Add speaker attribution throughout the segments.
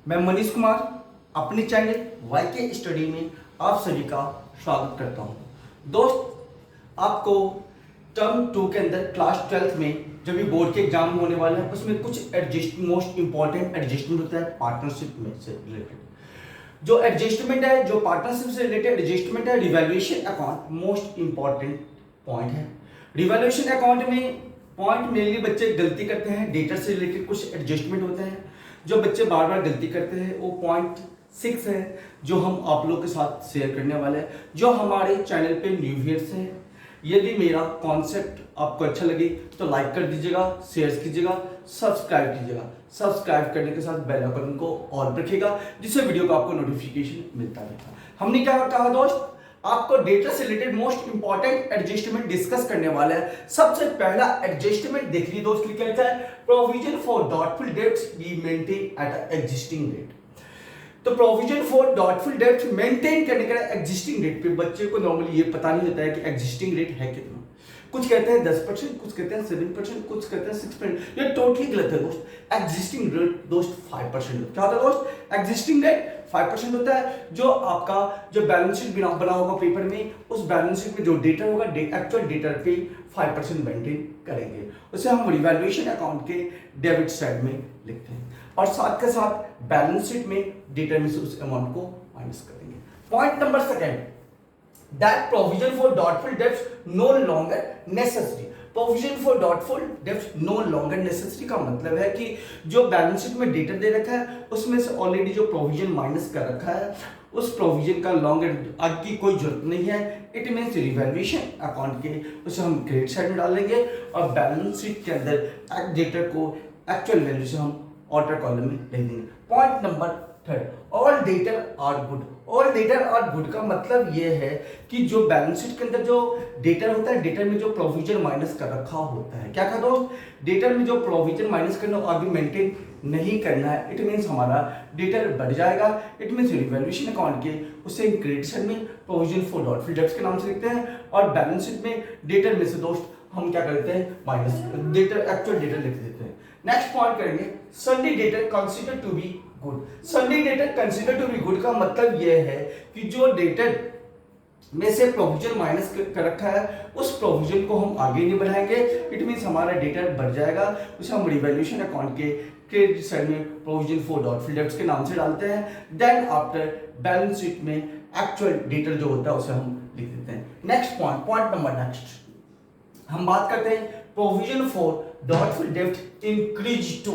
Speaker 1: मैं मनीष कुमार अपने channel वाईके study में आप सभी का स्वागत करता हूं। दोस्त, आपको टर्म 2 के अंदर क्लास 12th में जब भी बोर्ड के एग्जाम होने वाले हैं उसमें कुछ मोस्ट इंपॉर्टेंट एडजस्टमेंट होता है पार्टनरशिप में से रिलेटेड। जो एडजस्टमेंट है, जो पार्टनरशिप से रिलेटेड एडजस्टमेंट है, revaluation account most important point है। रिवैल्यूएशन अकाउंट में पॉइंट मेनली बच्चे गलती करते हैं, डेटा से रिलेटेड कुछ एडजस्टमेंट होते हैं जो बच्चे बार बार गलती करते हैं। वो पॉइंट 6 है जो हम आप लोग के साथ शेयर करने वाले हैं। जो हमारे चैनल पे न्यू व्यूअर्स हैं, यदि मेरा कॉन्सेप्ट आपको अच्छा लगे तो लाइक कर दीजिएगा, शेयर कीजिएगा, सब्सक्राइब कीजिएगा। सब्सक्राइब करने के साथ बेल आइकन को ऑन रखिएगा जिससे वीडियो का आपको नोटिफिकेशन मिलता रहेगा। हमने क्या कहा दोस्त, आपको डेटा से related most important adjustment discuss करने वाले हैं। सबसे पहला एडजस्टमेंट देख लीजिए दोस्त, क्या कहता है, provision for doubtful debts be maintain at existing rate. तो provision for doubtful debts maintain करने का एग्जिस्टिंग रेट पे बच्चे को नॉर्मली ये पता नहीं होता है कि एग्जिस्टिंग रेट है कितना। कुछ कहते हैं 10%, कुछ कहते हैं 7%, कुछ कहते हैं 6%। ये टोटली गलत है दोस्त। एग्जिस्टिंग रेट दोस्त 5% क्या होता है दोस्त, एग्जिस्टिंग रेट 5% होता है। जो आपका जो बैलेंस शीट बना होगा पेपर में, उस बैलेंस शीट में जो डेटा होगा एक्चुअल डेटा पे 5% मेंटेन करेंगे। उसे हम रिवैल्यूएशन अकाउंट के डेबिट साइड में लिखते हैं और साथ के साथ बैलेंस शीट में डेटा में से उस अमाउंट को माइनस करेंगे। Point number second, that provision for doubtful debts no longer necessary। provision for doubtful debts no longer necessary का मतलब है कि जो बैलेंस शीट में डेटा दे रखा है उसमें से ऑलरेडी जो प्रोविजन माइनस कर रखा है उस प्रोविजन का लॉन्गर अब की कोई जरूरत नहीं है। इट मीन्स रिवैल्यूएशन अकाउंट के उसे हम क्रेडिट साइड में डालेंगे और बैलेंस शीट के अंदर डेटा को एक्चुअल वैल्यू से हम ऑर्डर कॉलम में लिख देंगे। Point number third, all data are good. All data are good का मतलब ये है कि जो बैलेंस शीट के अंदर जो डेटा होता है, डेटा में जो प्रोविजन माइनस कर रखा होता है, क्या कहा दोस्त, डेटा में जो प्रोविजन माइनस करना आगे मेंटेन नहीं करना है। इट मीन्स हमारा डेटा बढ़ जाएगा। इट मीन्स रिवैल्यूएशन अकाउंट के उसे क्रेडिट साइड में प्रोविजन फॉर डॉटफुल डेब्ट्स के नाम से लिखते हैं और बैलेंस शीट में डेटा में से दोस्त हम क्या करते हैं, माइनस डेटा एक्चुअल डेटा लिख देते हैं। नेक्स्ट पॉइंट करेंगे, sundry data consider to be good. Sundry data consider to be good का मतलब यह है कि जो डेटा में से प्रोविजन माइनस कर रखा है उस प्रोविजन को हम आगे नहीं बढ़ाएंगे। इट मींस हमारा डेटा बढ़ जाएगा, उसे हम रिवैल्यूएशन अकाउंट के क्रेडिट साइड में प्रोविजन फॉर डॉटफुल डेब्ट्स के नाम से डालते हैं। देन आफ्टर बैलेंस शीट में एक्चुअल डेटा जो होता है उसे हम लिख देते हैं। नेक्स्ट पॉइंट नंबर नेक्स्ट हम बात करते हैं प्रोविजन फॉर डॉटफुल डेब्ट increase to.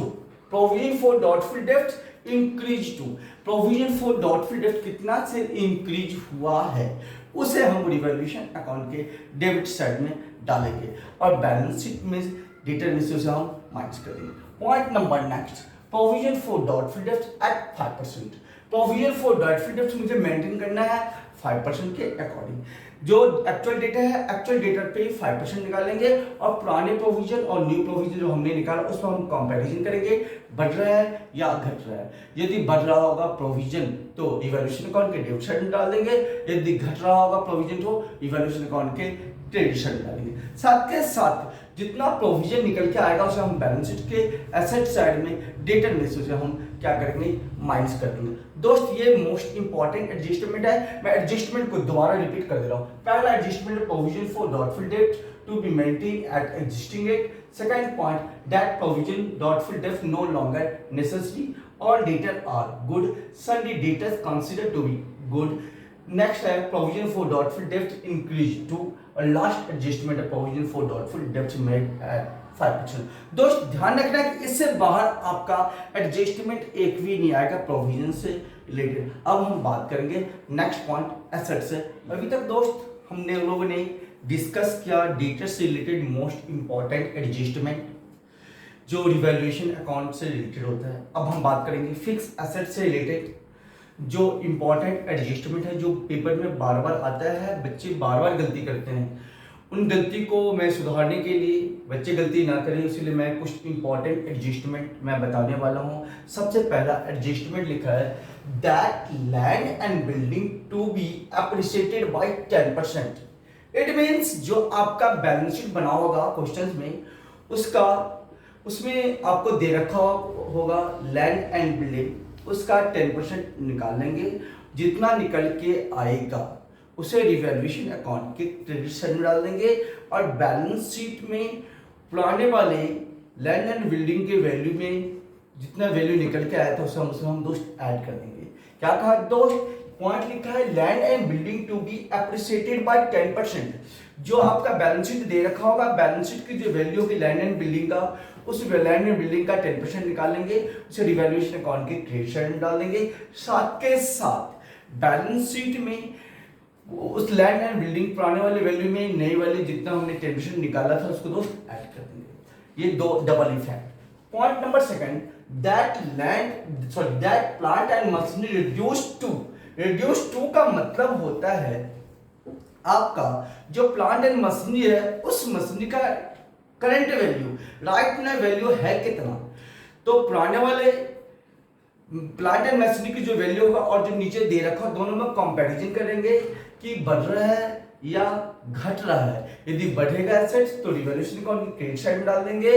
Speaker 1: Provision for doubtful डेब्ट increase to, provision for doubtful डेब्ट कितना से इंक्रीज हुआ है उसे हम रिवैल्यूएशन अकाउंट के डेबिट साइड में डालेंगे और बैलेंस शीट में डेटा में से उसे हम माइनस करेंगे। Point number next, provision for doubtful डेब्ट एट 5%। प्रोविजन फॉर डॉटफुल डेब्ट मुझे मेंटेन करना है 5% के अकॉर्डिंग। जो एक्चुअल डेटा है, एक्चुअल डेटा पे 5% निकालेंगे और पुराने प्रोविजन और न्यू प्रोविजन जो हमने निकाला उसमें हम कंपैरिजन करेंगे, बढ़ रहा है या घट रहा है। यदि बढ़ रहा होगा प्रोविजन तो रिवैल्यूएशन अकाउंट के डेबिट साइड में डाल देंगे, यदि घट रहा होगा प्रोविजन तो रिवैल्यूएशन अकाउंट के क्रेडिट साइड में डालेंगे। साथ के साथ जितना प्रोविजन निकल के आएगा उसे हम बैलेंस शीट के एसेट साइड में डेटा में से उसे हम क्या करेंगे, माइनस कर देंगे। दोस्त, ये मोस्ट इंपॉर्टेंट एडजस्टमेंट है। मैं एडजस्टमेंट को दोबारा रिपीट कर दे रहा हूं। पहला एडजस्टमेंट, प्रोविजन फॉर डॉटफुल डेब्ट to be maintain at existing rate. Second point, that provision doubtful डेब्ट no longer necessary. All data are good, sundry data consider to be good. Next है provision for doubtful डेब्ट increase to और last adjustment है provision for doubtful डेब्ट made at 5%। दोस्त, ध्यान रखना कि इससे बाहर आपका एडजस्टमेंट एक भी नहीं आएगा प्रोविजन से रिलेटेड। अब हम बात करेंगे नेक्स्ट पॉइंट एसेट से। अभी तक दोस्त हमने लोगों ने डिस्कस किया डेटा से रिलेटेड मोस्ट इंपॉर्टेंट एडजस्टमेंट जो रिवैल्यूएशन अकाउंट से रिलेटेड होता है। अब हम बात करेंगे फिक्स एसेट से रिलेटेड जो इंपॉर्टेंट एडजस्टमेंट है, जो पेपर में बार बार आता है, बच्चे बार बार गलती करते हैं। उन गलती को मैं सुधारने के लिए बच्चे गलती ना करें इसलिए मैं कुछ इंपॉर्टेंट एडजस्टमेंट मैं बताने वाला हूं। सबसे पहला एडजस्टमेंट लिखा है, that land and building to be appreciated by 10%। It means जो आपका बैलेंस शीट बना होगा क्वेश्चंस में उसमें आपको दे रखा होगा लैंड एंड बिल्डिंग उसका 10% निकाल लेंगे। जितना निकल के आएगा उसे रिवैल्यूएशन अकाउंट के क्रेडिट साइड में डाल देंगे और बैलेंस शीट में पुराने वाले लैंड एंड बिल्डिंग के वैल्यू में जितना वैल्यू निकल के आया था उसे हम दोस्त ऐड कर देंगे। क्या कहा दोस्त, पॉइंट लिखा है land and building to be appreciated by 10%। जो आपका बैलेंस शीट दे रखा होगा, बैलेंस शीट की जो वैल्यू होगी लैंड एंड बिल्डिंग का, उस लैंड एंड बिल्डिंग का 10% निकालेंगे, उसे रिवैल्यूएशन अकाउंट के क्रेडिट साइड में डाल देंगे। साथ के साथ बैलेंस शीट में उस लैंड एंड बिल्डिंग पुराने वाले वैल्यू में नई वाली जितना हमने 10% निकाला था उसको दोस्त ऐड कर देंगे। ये दो double effect. Point number second, that plant and machinery reduce to का मतलब होता है आपका जो प्लांट एंड मशीनरी है उस मशीनरी का current value, right now value है कितना। तो पुराने वाले प्लांट एंड मशीनरी की जो वैल्यू होगा और जो नीचे दे रखा है दोनों में कंपैरिजन करेंगे कि बढ़ रहा है या घट रहा है। यदि बढ़ेगा एसेट्स तो रिवैल्यूएशन अकाउंट के क्रेडिट साइड में डाल देंगे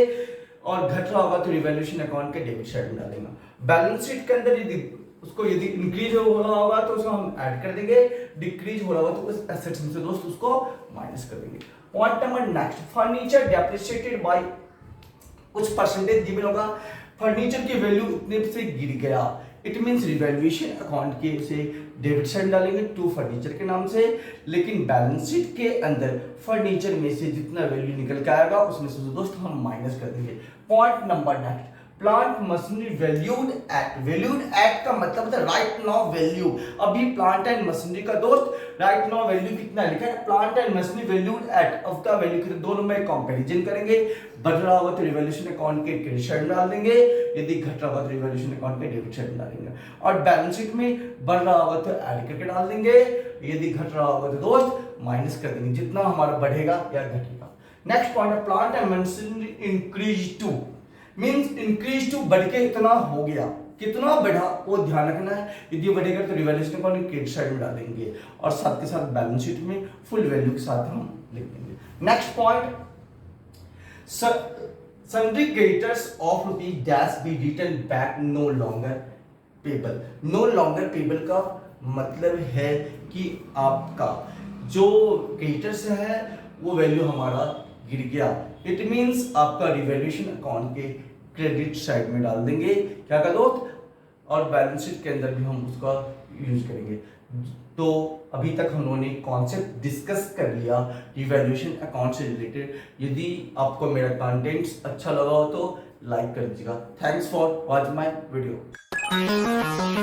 Speaker 1: और घट रहा होगा तो रिवैल्यूएशन अकाउंट के डेबिट साइड में डालेंगे। बैलेंस शीट के अंदर यदि इंक्रीज हो रहा होगा तो उसको हम ऐड कर देंगे, डिक्रीज हो रहा होगा तो उस एसेट्स में से दोस्त उसको माइनस कर देंगे। Point number next, furniture depreciated by कुछ परसेंटेज गिवन होगा, फर्नीचर की वैल्यू उतने से गिर गया, इट मींस रिवैल्यूएशन अकाउंट के से डेबिट साइड डालेंगे टू फर्नीचर के नाम से, लेकिन बैलेंस शीट के अंदर फर्नीचर में से जितना वैल्यू निकल के आएगा उसमें से दोस्त हम माइनस कर देंगे। Point number next, plant machinery valued at का मतलब होता है राइट नाउ वैल्यू। अभी प्लांट एंड मशीनरी का दोस्त राइट नाउ वैल्यू कितना लिखा है, plant and machinery valued at of का वैल्यू कितना, दोनों में कंपैरिजन करेंगे। बढ़ रहा होगा तो रिवैल्यूएशन अकाउंट के क्रेडिट साइड डाल देंगे, यदि घट रहा होगा तो रिवैल्यूएशन अकाउंट के डेबिट साइड डालेंगे। और बैलेंस शीट में बढ़ रहा होगा तो ऐड करके डाल देंगे, यदि घट रहा होगा तो दोस्त माइनस कर देंगे जितना हमारा बढ़ेगा या घटेगा। नेक्स्ट पॉइंट है plant and machinery increase to, means increase to बढ़ के इतना हो गया, कितना बढ़ा वो ध्यान रखना है। यदि बढ़ेगा तो रिवैल्यूएशन अकाउंट क्रेडिट साइड में डालेंगे और साथ के साथ बैलेंस शीट में फुल वैल्यू के साथ हम लिख देंगे। Next point, sundry creditors of rupees dash B return back no longer payable. No longer payable का मतलब है कि आपका जो क्रेडिटर्स है वो वैल्यू हमारा गिर गया, इट मींस आपका रिवैल्यूएशन अकाउंट के क्रेडिट साइड में डाल देंगे। क्या का दोस्त, और बैलेंस शीट के अंदर भी हम उसका यूज करेंगे। तो अभी तक हम लोगों ने कॉन्सेप्ट डिस्कस कर लिया रिवैल्यूएशन अकाउंट से रिलेटेड। यदि आपको मेरा कंटेंट्स अच्छा लगा हो तो लाइक कर दीजिएगा। Thanks for watch my video.